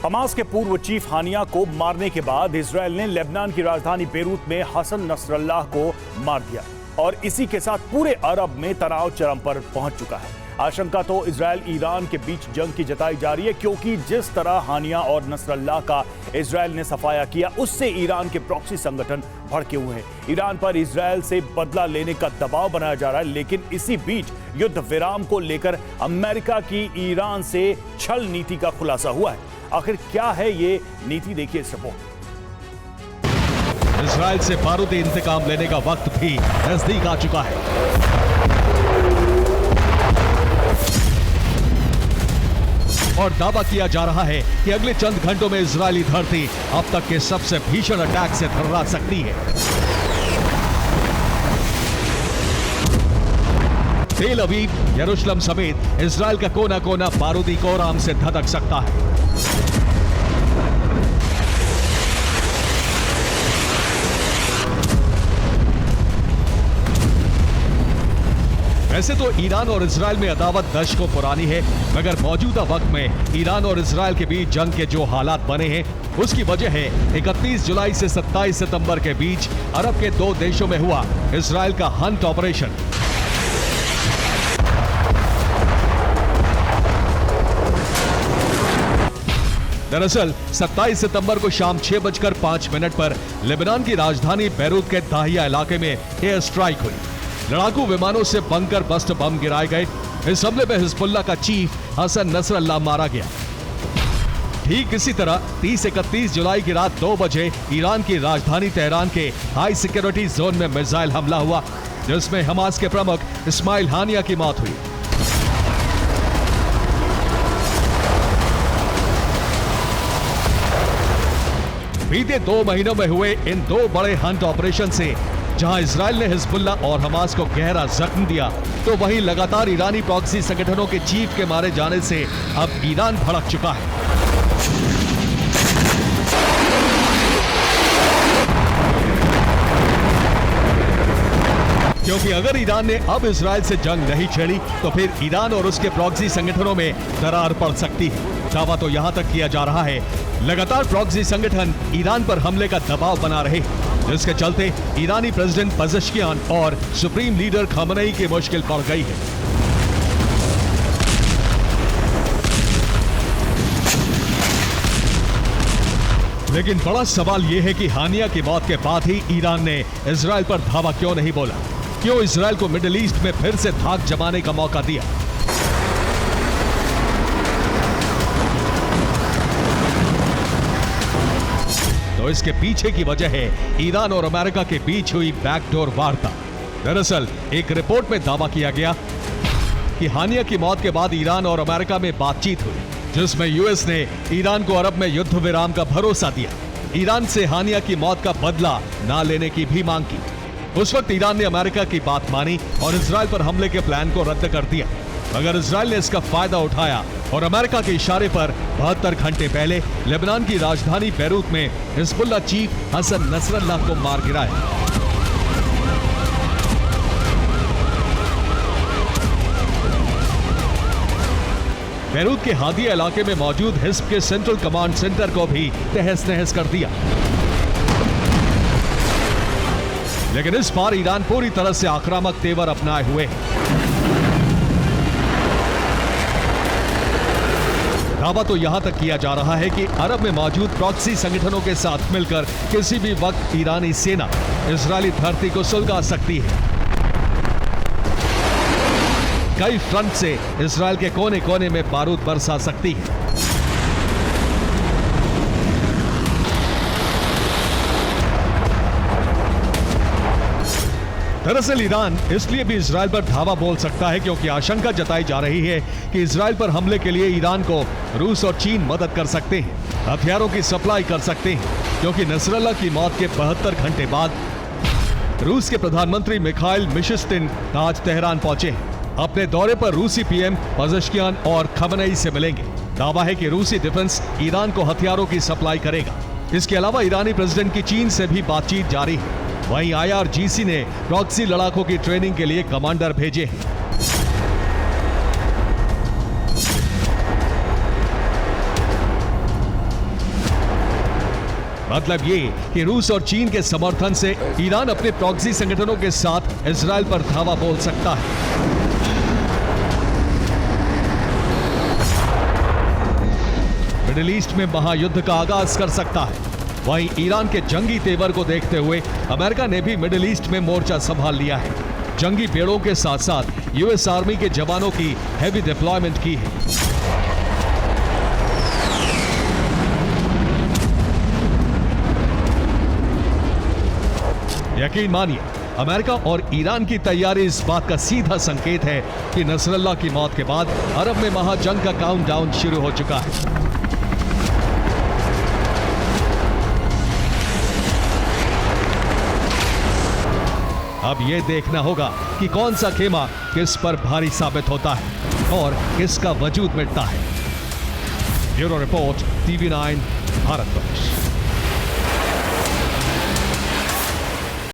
Hamas के पूर्व chief Haniyeh को मारने के बाद इजरायल ने लेबनान की राजधानी बेरूत में हसन नसरल्लाह को मार दिया और इसी के साथ पूरे अरब में तनाव चरम पर पहुंच चुका है। आशंका तो इजरायल ईरान के बीच जंग की जताई जा रही है, क्योंकि जिस तरह हानिया और नसरल्लाह का इजरायल ने सफाया किया, उससे ईरान के प्रॉक्सी संगठन भड़के हुए हैं। ईरान पर इजरायल से बदला लेने का दबाव बनाया जा रहा है, लेकिन इसी बीच युद्ध विराम को लेकर अमेरिका की ईरान से छल नीति का खुलासा हुआ है। आखिर क्या है ये नीति, देखिए इस रिपोर्ट। इजरायल से बारूदी इंतकाम लेने का वक्त भी नजदीक आ चुका है। और दावा किया जा रहा है कि अगले चंद घंटों में इजरायली धरती अब तक के सबसे भीषण अटैक से थर्रा सकती है। तेल अवीव, यरूशलेम समेत इजरायल का कोना कोना बारूदी कोहराम से धधक सकता है। वैसे तो ईरान और इजरायल में अदावत दशकों पुरानी है, मगर मौजूदा वक्त में ईरान और इजरायल के बीच जंग के जो हालात बने हैं, उसकी वजह है 31 जुलाई से 27 सितंबर के बीच अरब के दो देशों में हुआ इजरायल का हंट ऑपरेशन। दरअसल 27 सितंबर को शाम 6:05 पर लेबनान की राजधानी बैरूत के दाहिया इलाके में एयर स्ट्राइक हुई। लड़ाकू विमानों से बंकर बस्ट बम गिराए गए। इस हमले में हिजबुल्लाह का चीफ हसन नसरल्लाह मारा गया। ठीक इसी तरह 30-31 जुलाई की रात 2 बजे ईरान की राजधानी तेहरान के हाई सिक्योरिटी जोन में मिसाइल हमला हुआ, जिसमें हमास के प्रमुख इस्माइल हानिया की मौत हुई। बीते 2 महीनों में हुए इन दो बड़े हंट ऑपरेशन से जहां इजरायल ने हिजबुल्लाह और हमास को गहरा जख्म दिया, तो वहीं लगातार ईरानी प्रॉक्सी संगठनों के चीफ के मारे जाने से अब ईरान भड़क चुका है। क्योंकि अगर ईरान ने अब इजरायल से जंग नहीं छेड़ी, तो फिर ईरान और उसके प्रॉक्सी संगठनों में दरार पड़ सकती है। दावा तो यहां तक किया जा रहा है, लगातार प्रॉक्सी संगठन ईरान पर हमले का दबाव बना रहे, जिसके चलते ईरानी प्रेसिडेंट पज़ेश्कियान और सुप्रीम लीडर खमेनी की मुश्किल पड़ गई है। लेकिन बड़ा सवाल यह है कि हानिया की मौत के बाद ही ईरान ने इजरायल पर धावा क्यों नहीं बोला? क्यों इजरायल को मिडिल ईस्ट में फिर से धाक जमाने का मौका दिया? तो इसके पीछे की वजह है ईरान और अमेरिका के बीच हुई बैकडोर वार्ता। दरअसल एक रिपोर्ट में दावा किया गया कि हानिया की मौत के बाद ईरान और अमेरिका में बातचीत हुई, जिसमें यूएस ने ईरान को अरब में युद्ध विराम का भरोसा दिया, ईरान से हानिया की मौत का बदला ना लेने की भी मांग की। उस वक्त ईरान ने अमेरिका की बात मानी और इजरायल पर हमले के प्लान को रद्द कर दिया, मगर इजरायल ने इसका फायदा उठाया और अमेरिका के इशारे पर 72 घंटे पहले लेबनान की राजधानी बैरूत में हिजबुल्लाह चीफ हसन नसरल्लाह को मार गिराया। बैरूत के हादिया इलाके में मौजूद हिज्ब के सेंट्रल कमांड सेंटर को भी तहस नहस कर दिया। लेकिन इस बार ईरान पूरी तरह से आक्रामक तेवर अपनाए हुए है। दावा तो यहां तक किया जा रहा है कि अरब में मौजूद प्रॉक्सी संगठनों के साथ मिलकर किसी भी वक्त ईरानी सेना इजरायली धरती को सुलगा सकती है। कई फ्रंट से इजरायल के कोने कोने में बारूद बरसा सकती है। दरअसल ईरान इसलिए भी इजरायल पर धावा बोल सकता है क्योंकि आशंका जताई जा रही है कि इजरायल पर हमले के लिए ईरान को रूस और चीन मदद कर सकते हैं, हथियारों की सप्लाई कर सकते हैं, क्योंकि नसरल्लाह की मौत के 72 घंटे बाद रूस के प्रधानमंत्री मिखाइल मिशस्तिन आज तेहरान पहुंचे हैं। अपने दौरे पर रूसी पीएम पज़ेश्कियान और खमेनी से मिलेंगे। दावा है कि रूसी डिफेंस ईरान को हथियारों की सप्लाई करेगा। इसके अलावा ईरानी प्रेसिडेंट की चीन से भी बातचीत जारी है। वहीं IRGC ने प्रॉक्सी लड़ाकों की ट्रेनिंग के लिए कमांडर भेजे हैं। मतलब ये कि रूस और चीन के समर्थन से ईरान अपने प्रॉक्सी संगठनों के साथ इजराइल पर धावा बोल सकता है। मिडिल ईस्ट में महायुद्ध का आगाज कर सकता है। वहीं ईरान के जंगी तेवर को देखते हुए अमेरिका ने भी मिडिल ईस्ट में मोर्चा संभाल लिया है। जंगी बेड़ों के साथ साथ यूएस आर्मी के जवानों की हैवी डिप्लॉयमेंट की है। यकीन मानिए, अमेरिका और ईरान की तैयारी इस बात का सीधा संकेत है कि नसरल्लाह की मौत के बाद अरब में महाजंग का काउंटडाउन शुरू हो चुका है। अब यह देखना होगा कि कौन सा खेमा किस पर भारी साबित होता है और किसका वजूद मिटता है। Bureau report, TV9, Bharatvarsh.